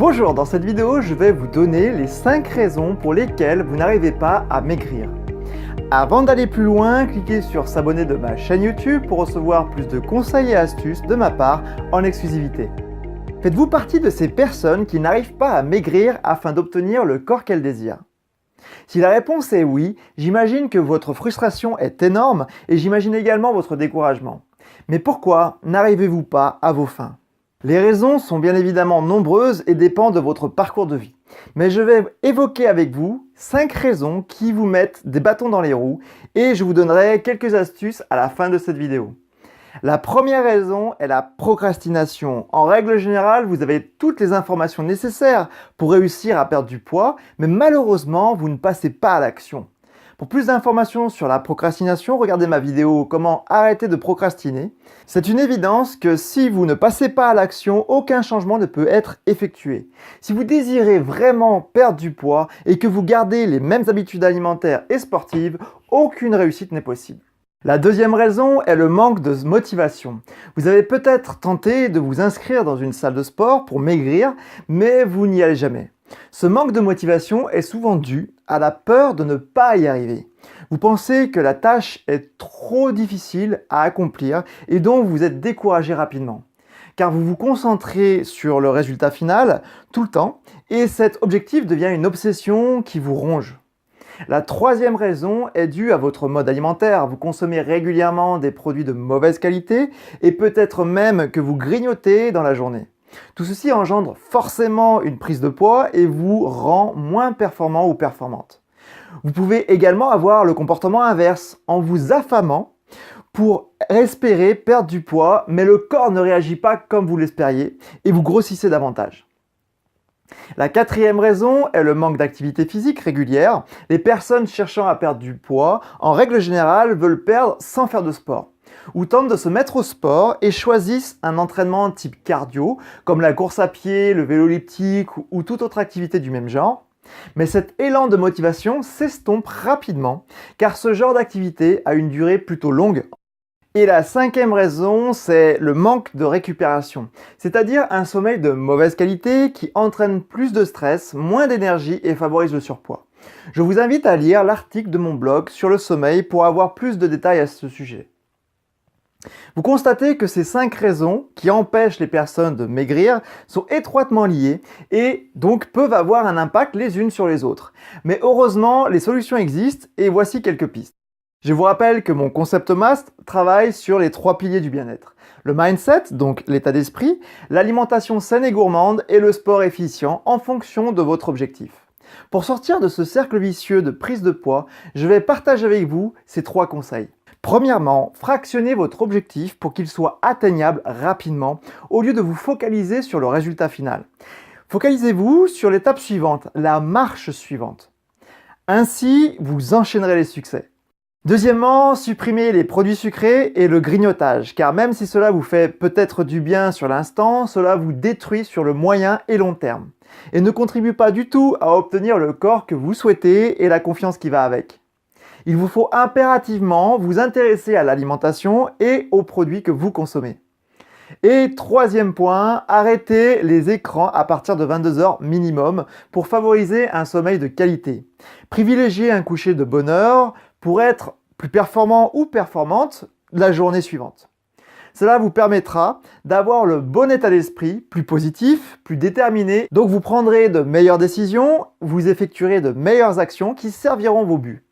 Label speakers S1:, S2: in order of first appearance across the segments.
S1: Bonjour, dans cette vidéo, je vais vous donner les 5 raisons pour lesquelles vous n'arrivez pas à maigrir. Avant d'aller plus loin, cliquez sur s'abonner de ma chaîne YouTube pour recevoir plus de conseils et astuces de ma part en exclusivité. Faites-vous partie de ces personnes qui n'arrivent pas à maigrir afin d'obtenir le corps qu'elles désirent? Si la réponse est oui, j'imagine que votre frustration est énorme et j'imagine également votre découragement. Mais pourquoi n'arrivez-vous pas à vos fins? Les raisons sont bien évidemment nombreuses et dépendent de votre parcours de vie. Mais je vais évoquer avec vous 5 raisons qui vous mettent des bâtons dans les roues et je vous donnerai quelques astuces à la fin de cette vidéo. La première raison est la procrastination. En règle générale, vous avez toutes les informations nécessaires pour réussir à perdre du poids, mais malheureusement, vous ne passez pas à l'action. Pour plus d'informations sur la procrastination, regardez ma vidéo « Comment arrêter de procrastiner ». C'est une évidence que si vous ne passez pas à l'action, aucun changement ne peut être effectué. Si vous désirez vraiment perdre du poids et que vous gardez les mêmes habitudes alimentaires et sportives, aucune réussite n'est possible. La deuxième raison est le manque de motivation. Vous avez peut-être tenté de vous inscrire dans une salle de sport pour maigrir, mais vous n'y allez jamais. Ce manque de motivation est souvent dû à la peur de ne pas y arriver. Vous pensez que la tâche est trop difficile à accomplir et donc vous êtes découragé rapidement. Car vous vous concentrez sur le résultat final tout le temps et cet objectif devient une obsession qui vous ronge. La troisième raison est due à votre mode alimentaire. Vous consommez régulièrement des produits de mauvaise qualité et peut-être même que vous grignotez dans la journée. Tout ceci engendre forcément une prise de poids et vous rend moins performant ou performante. Vous pouvez également avoir le comportement inverse en vous affamant pour espérer perdre du poids, mais le corps ne réagit pas comme vous l'espériez et vous grossissez davantage. La quatrième raison est le manque d'activité physique régulière. Les personnes cherchant à perdre du poids, en règle générale, veulent perdre sans faire de sport ou tentent de se mettre au sport et choisissent un entraînement type cardio, comme la course à pied, le vélo elliptique ou toute autre activité du même genre. Mais cet élan de motivation s'estompe rapidement car ce genre d'activité a une durée plutôt longue. Et la cinquième raison, c'est le manque de récupération, c'est-à-dire un sommeil de mauvaise qualité qui entraîne plus de stress, moins d'énergie et favorise le surpoids. Je vous invite à lire l'article de mon blog sur le sommeil pour avoir plus de détails à ce sujet. Vous constatez que ces 5 raisons qui empêchent les personnes de maigrir sont étroitement liées et donc peuvent avoir un impact les unes sur les autres. Mais heureusement, les solutions existent et voici quelques pistes. Je vous rappelle que mon concept MAST travaille sur les 3 piliers du bien-être. Le mindset, donc l'état d'esprit, l'alimentation saine et gourmande et le sport efficient en fonction de votre objectif. Pour sortir de ce cercle vicieux de prise de poids, je vais partager avec vous ces 3 conseils. Premièrement, fractionnez votre objectif pour qu'il soit atteignable rapidement au lieu de vous focaliser sur le résultat final. Focalisez-vous sur l'étape suivante, la marche suivante. Ainsi, vous enchaînerez les succès. Deuxièmement, supprimez les produits sucrés et le grignotage, car même si cela vous fait peut-être du bien sur l'instant, cela vous détruit sur le moyen et long terme, et ne contribue pas du tout à obtenir le corps que vous souhaitez et la confiance qui va avec. Il vous faut impérativement vous intéresser à l'alimentation et aux produits que vous consommez. Et troisième point, arrêtez les écrans à partir de 22 h minimum pour favoriser un sommeil de qualité. Privilégiez un coucher de bonne heure pour être plus performant ou performante la journée suivante. Cela vous permettra d'avoir le bon état d'esprit, plus positif, plus déterminé, donc vous prendrez de meilleures décisions, vous effectuerez de meilleures actions qui serviront vos buts.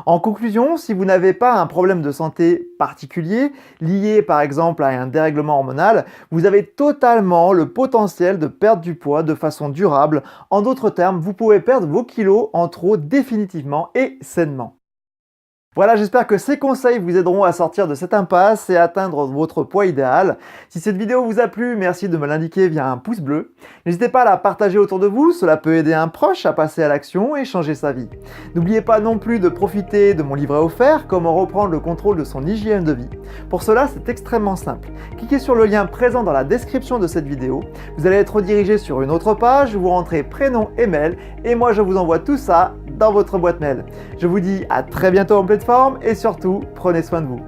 S1: En conclusion, si vous n'avez pas un problème de santé particulier, lié par exemple à un dérèglement hormonal, vous avez totalement le potentiel de perdre du poids de façon durable. En d'autres termes, vous pouvez perdre vos kilos en trop définitivement et sainement. Voilà, j'espère que ces conseils vous aideront à sortir de cette impasse et à atteindre votre poids idéal. Si cette vidéo vous a plu, merci de me l'indiquer via un pouce bleu. N'hésitez pas à la partager autour de vous, cela peut aider un proche à passer à l'action et changer sa vie. N'oubliez pas non plus de profiter de mon livret offert, Comment reprendre le contrôle de son hygiène de vie. Pour cela, c'est extrêmement simple. Cliquez sur le lien présent dans la description de cette vidéo. Vous allez être redirigé sur une autre page, vous rentrez prénom et mail et moi je vous envoie tout ça dans votre boîte mail. Je vous dis à très bientôt en pleine forme et surtout, prenez soin de vous.